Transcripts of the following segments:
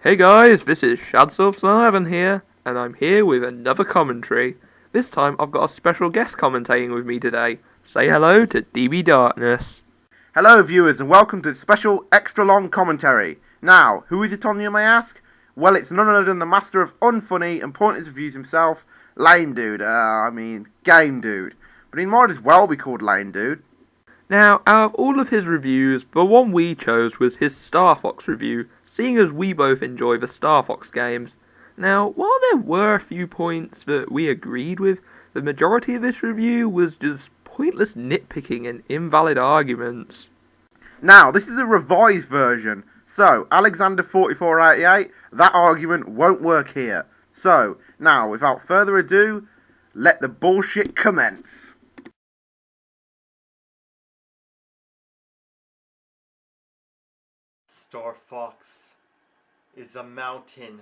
Hey guys, this is Shadsilvson11 here, and I'm here with another commentary. This time I've got a special guest commentating with me today. Say hello to DBDarkness. Hello viewers and welcome to the special extra long commentary. Now, who is it on, you may ask? Well, it's none other than the master of unfunny and pointless reviews himself, Lame Dude, Game Dude. But he might as well be called Lame Dude. Now, out of all of his reviews, the one we chose was his Star Fox review, seeing as we both enjoy the Star Fox games. Now, while there were a few points that we agreed with, the majority of this review was just pointless nitpicking and invalid arguments. Now, this is a revised version, so Alexander4488, that argument won't work here. So, now, without further ado, let the bullshit commence. Star Fox is a mountain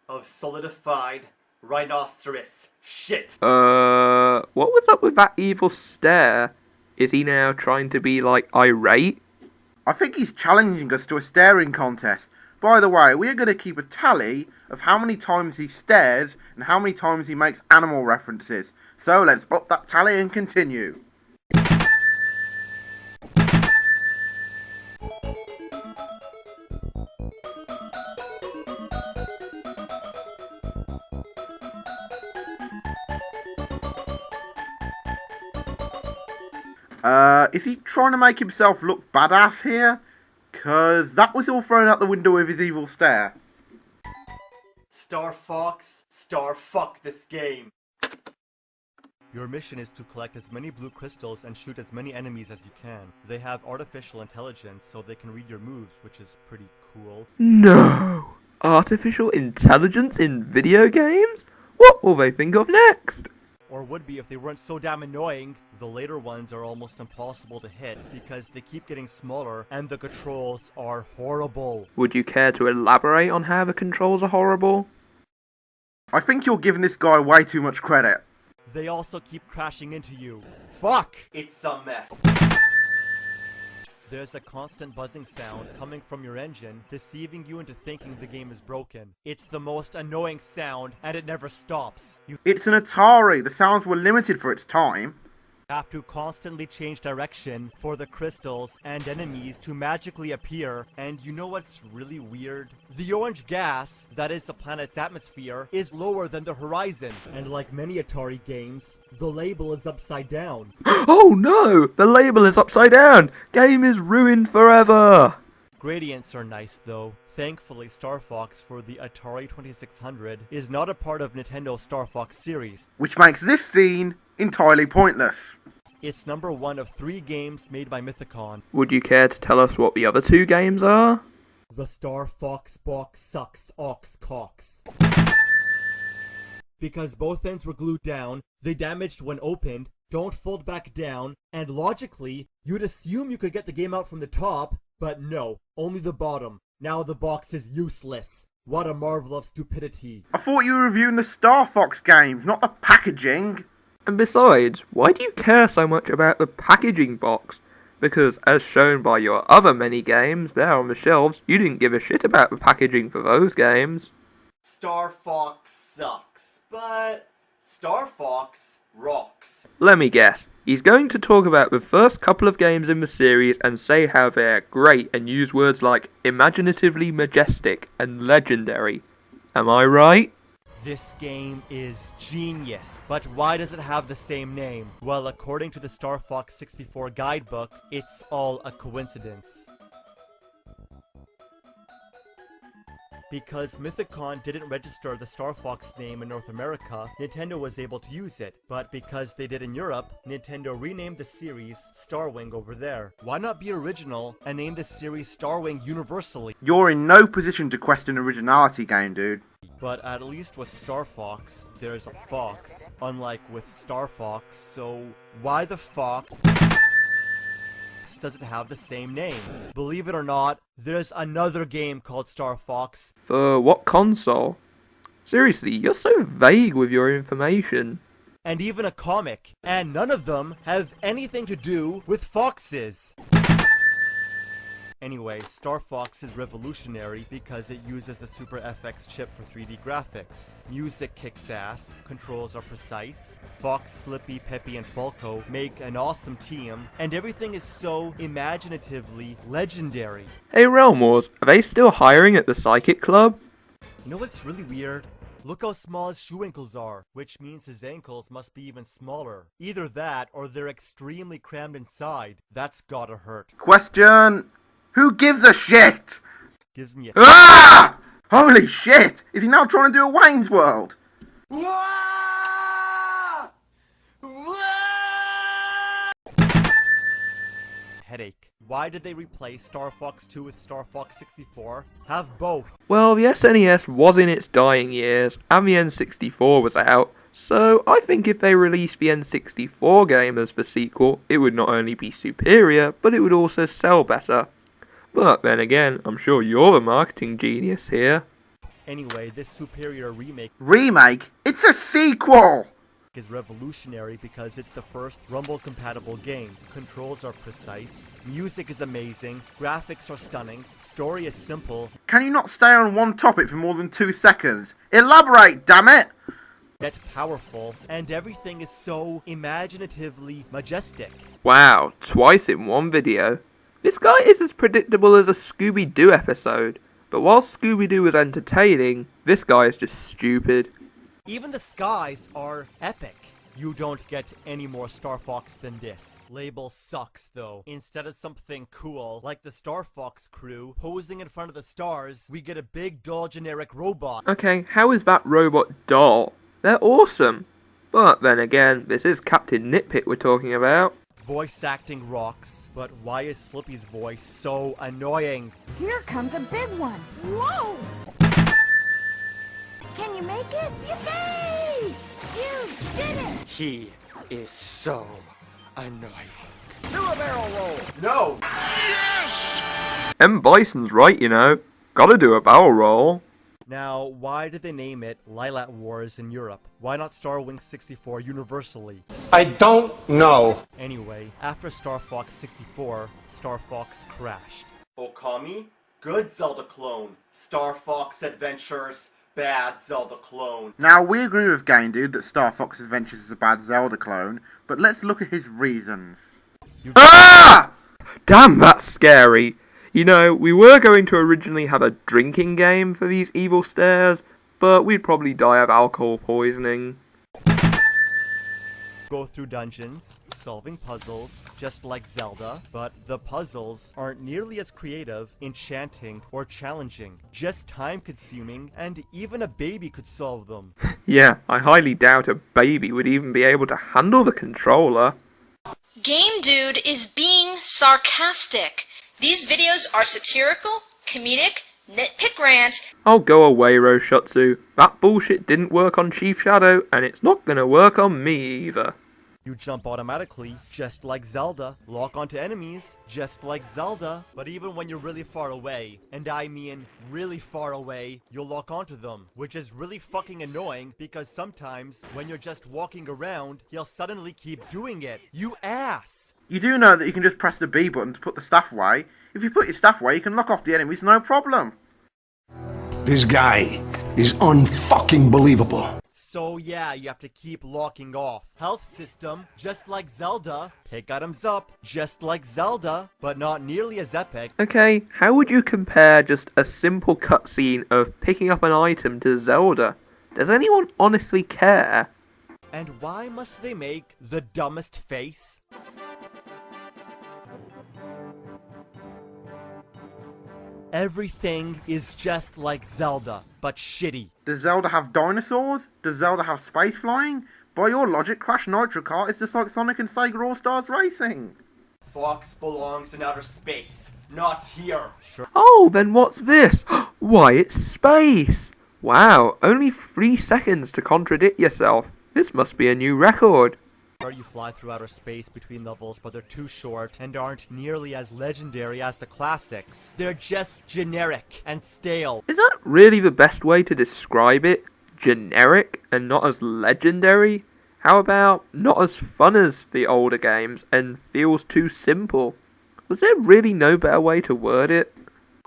of solidified rhinoceros shit. What was up with that evil stare? Is he now trying to be, irate? I think he's challenging us to a staring contest. By the way, we are going to keep a tally of how many times he stares and how many times he makes animal references. So let's up that tally and continue. Is he trying to make himself look badass here? 'Cause that was all thrown out the window with his evil stare. Star Fox, Star Fuck this game. Your mission is to collect as many blue crystals and shoot as many enemies as you can. They have artificial intelligence, so they can read your moves, which is pretty cool. No! Artificial intelligence in video games? What will they think of next? Or would be if they weren't so damn annoying. The later ones are almost impossible to hit because they keep getting smaller and the controls are horrible. Would you care to elaborate on how the controls are horrible? I think you're giving this guy way too much credit. They also keep crashing into you. Fuck! It's a mess. There's a constant buzzing sound coming from your engine, deceiving you into thinking the game is broken. It's the most annoying sound, and it never stops. You It's an Atari. The sounds were limited for its time. have to constantly change direction for the crystals and enemies to magically appear. And you know what's really weird? The orange gas, that is the planet's atmosphere, is lower than the horizon. And like many Atari games, the label is upside down. Oh no! The label is upside down! Game is ruined forever! Gradients are nice though. Thankfully, Star Fox for the Atari 2600 is not a part of Nintendo's Star Fox series. Which makes this scene entirely pointless. It's number 1 of 3 games made by Mythicon. Would you care to tell us what the other two games are? The Star Fox box sucks ox cocks. Because both ends were glued down, they damaged when opened, don't fold back down, and logically, you'd assume you could get the game out from the top, but no, only the bottom. Now the box is useless. What a marvel of stupidity. I thought you were reviewing the Star Fox games, not the packaging. And besides, why do you care so much about the packaging box? Because, as shown by your other many games there on the shelves, you didn't give a shit about the packaging for those games. Star Fox sucks, but Star Fox rocks. Let me guess, he's going to talk about the first couple of games in the series and say how they're great and use words like imaginatively majestic and legendary. Am I right? This game is genius, but why does it have the same name? Well, according to the Star Fox 64 guidebook, it's all a coincidence. Because Mythicon didn't register the Star Fox name in North America, Nintendo was able to use it. But because they did in Europe, Nintendo renamed the series Starwing over there. Why not be original and name the series Starwing universally? You're in no position to question originality, Game Dude. But at least with Star Fox, there's a fox, unlike with Star Fox, so why the fuck does it have the same name? Believe it or not, there's another game called Star Fox. For what console? Seriously, you're so vague with your information. And even a comic, and none of them have anything to do with foxes. Anyway, Star Fox is revolutionary because it uses the Super FX chip for 3D graphics. Music kicks ass, controls are precise, Fox, Slippy, Peppy, and Falco make an awesome team, and everything is so imaginatively legendary. Hey Realm Wars, are they still hiring at the Psychic Club? You know what's really weird? Look how small his shoe ankles are, which means his ankles must be even smaller. Either that, or they're extremely crammed inside. That's gotta hurt. Question: who gives a shit? Gives me a... Ah! Holy shit! Is he now trying to do a Wayne's World? headache. Why did they replace Star Fox 2 with Star Fox 64? Have both. Well, the SNES was in its dying years, and the N64 was out, so I think if they released the N64 game as the sequel, it would not only be superior, but it would also sell better. But then again, I'm sure you're a marketing genius here. Anyway, this superior remake Remake? It's a sequel! is revolutionary because it's the first Rumble-compatible game. Controls are precise, music is amazing, graphics are stunning, story is simple, Can you not stay on one topic for more than 2 seconds? Elaborate, damn it! yet powerful, and everything is so imaginatively majestic. Wow, twice in one video. This guy is as predictable as a Scooby-Doo episode, but while Scooby-Doo is entertaining, this guy is just stupid. Even the skies are epic. You don't get any more Star Fox than this. Label sucks though. Instead of something cool, like the Star Fox crew posing in front of the stars, we get a big dull generic robot. Okay, how is that robot dull? They're awesome. But then again, this is Captain Nitpick we're talking about. Voice acting rocks, but why is Slippy's voice so annoying? Here comes a big one. Whoa! Can you make it? Yippee! You did it! He is so annoying. No! M. Bison's right, you know. Gotta do a barrel roll. Now, why did they name it Lilat Wars in Europe? Why not Star Wings 64 universally? I don't know. Anyway, after Star Fox 64, Star Fox crashed. Okami? Good Zelda clone. Star Fox Adventures, bad Zelda clone. Now, we agree with Game Dude that Star Fox Adventures is a bad Zelda clone, but let's look at his reasons. Ah! Damn, that's scary. You know, we were going to originally have a drinking game for these evil stairs, but we'd probably die of alcohol poisoning. Go through dungeons, solving puzzles, just like Zelda, but the puzzles aren't nearly as creative, enchanting, or challenging. Just time-consuming, and even a baby could solve them. Yeah, I highly doubt a baby would even be able to handle the controller. Game Dude is being sarcastic. These videos are satirical, comedic, nitpick rants. Oh, go away, Roshutsu. That bullshit didn't work on Chief Shadow, and it's not gonna work on me either. You jump automatically, just like Zelda. Lock onto enemies, just like Zelda. But even when you're really far away, and I mean really far away, you'll lock onto them. Which is really fucking annoying, because sometimes, when you're just walking around, you'll suddenly keep doing it. You ass! You do know that you can just press the B button to put the staff away. If you put your staff away, you can knock off the enemies, no problem. This guy is unfucking believable. So yeah, you have to keep locking off. Health system, just like Zelda. Pick items up, just like Zelda, but not nearly as epic. Okay, how would you compare just a simple cutscene of picking up an item to Zelda? Does anyone honestly care? And why must they make the dumbest face? Everything is just like Zelda, but shitty. Does Zelda have dinosaurs? Does Zelda have space flying? By your logic, Crash Nitro Kart is just like Sonic and Sega All-Stars Racing. Fox belongs in outer space, not here. Sure. Oh, then what's this? Why, it's space! Wow, only 3 seconds to contradict yourself. This must be a new record. You fly through outer space between levels, but they're too short and aren't nearly as legendary as the classics. They're just generic and stale. Is that really the best way to describe it? Generic and not as legendary? How about not as fun as the older games and feels too simple? Was there really no better way to word it?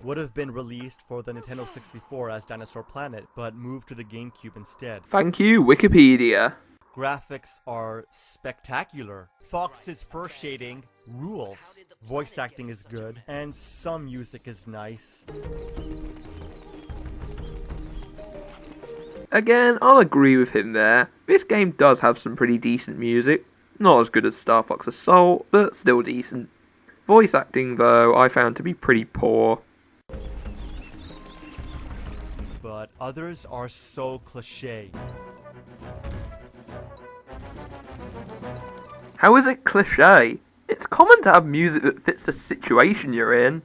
Would have been released for the Nintendo 64 as Dinosaur Planet, but moved to the GameCube instead. Thank you, Wikipedia. Graphics are spectacular. Fox's fur shading rules. Voice acting is good, and some music is nice. Again, I'll agree with him there. This game does have some pretty decent music. Not as good as Star Fox Assault, but still decent. Voice acting, though, I found to be pretty poor. But others are so cliché. How is it cliché? It's common to have music that fits the situation you're in.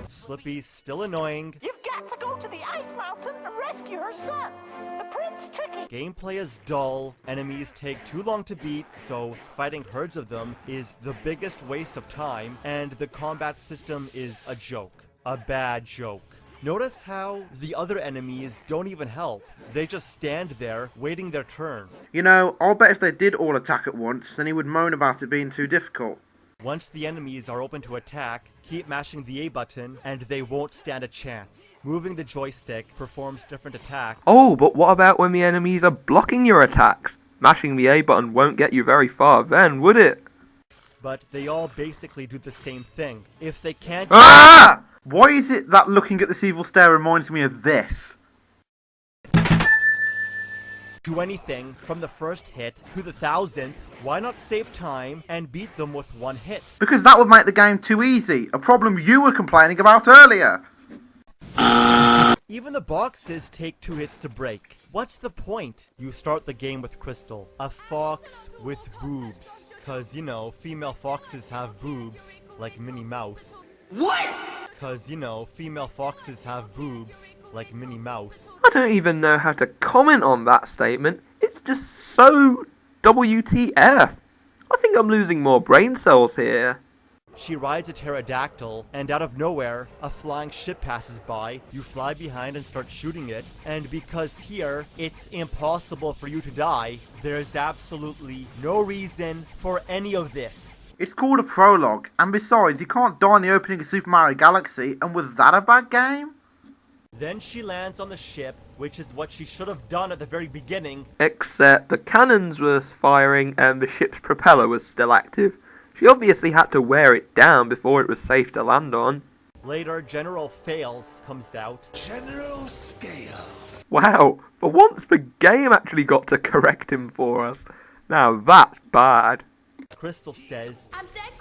Slippy's still annoying. You've got to go to the ice mountain and rescue her son. The Prince Tricky. Gameplay is dull, enemies take too long to beat, so fighting herds of them is the biggest waste of time, and the combat system is a joke. A bad joke. Notice how the other enemies don't even help. They just stand there, waiting their turn. You know, I'll bet if they did all attack at once, then he would moan about it being too difficult. Once the enemies are open to attack, keep mashing the A button, and they won't stand a chance. Moving the joystick performs different attacks. Oh, but what about when the enemies are blocking your attacks? Mashing the A button won't get you very far then, would it? But they all basically do the same thing. If they can't... Ah! Why is it that looking at this evil stare reminds me of this? do anything from the first hit to the 1000th, why not save time and beat them with one hit? Because that would make the game too easy, a problem you were complaining about earlier. Even the boxes take 2 hits to break. What's the point? You start the game with Crystal, a fox with boobs. Cause, you know, female foxes have boobs, like Minnie Mouse. What? Cause, you know, female foxes have boobs, like Minnie Mouse. I don't even know how to comment on that statement. It's just so WTF. I think I'm losing more brain cells here. She rides a pterodactyl, and out of nowhere, a flying ship passes by. You fly behind and start shooting it, and because here, it's impossible for you to die, there's absolutely no reason for any of this. It's called a prologue, and besides, you can't die in the opening of Super Mario Galaxy, and was that a bad game? Then she lands on the ship, which is what she should have done at the very beginning. Except the cannons were firing and the ship's propeller was still active. She obviously had to wear it down before it was safe to land on. Later, General Fails comes out. General Scales. Wow, for once the game actually got to correct him for us. Now that's bad. Crystal says, I'm dead,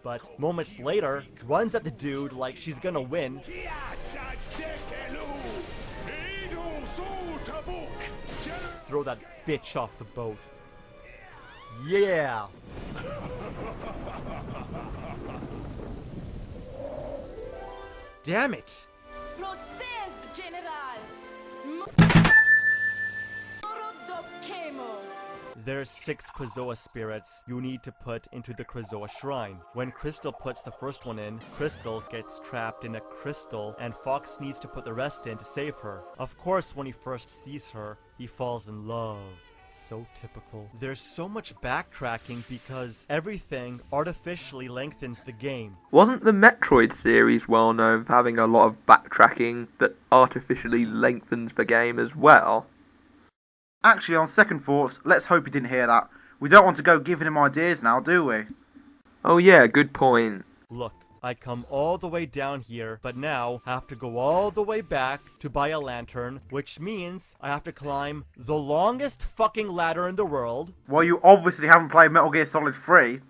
but moments later, runs at the dude like she's gonna win. Throw that bitch off the boat. Yeah! Damn it! There's 6 Krazoa spirits you need to put into the Krazoa shrine. When Crystal puts the first one in, Crystal gets trapped in a crystal, and Fox needs to put the rest in to save her. Of course, when he first sees her, he falls in love. So typical. There's so much backtracking because everything artificially lengthens the game. Wasn't the Metroid series well known for having a lot of backtracking that artificially lengthens the game as well? Actually, on second thoughts, let's hope he didn't hear that. We don't want to go giving him ideas now, do we? Oh yeah, good point. Look, I come all the way down here, but now have to go all the way back to buy a lantern, which means I have to climb the longest fucking ladder in the world. Well, you obviously haven't played Metal Gear Solid 3.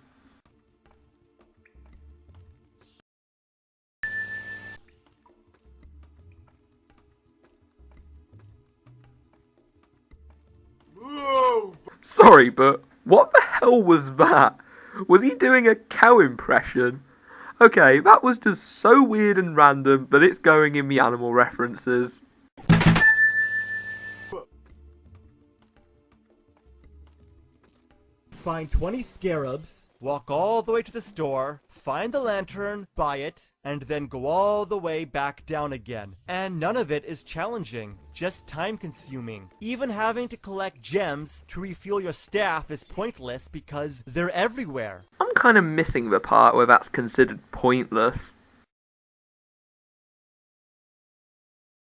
Sorry, but what the hell was that? Was he doing a cow impression? Okay, that was just so weird and random that it's going in the animal references. Find 20 scarabs, walk all the way to the store, find the lantern, buy it, and then go all the way back down again. And none of it is challenging, just time consuming. Even having to collect gems to refuel your staff is pointless because they're everywhere. I'm kind of missing the part where that's considered pointless.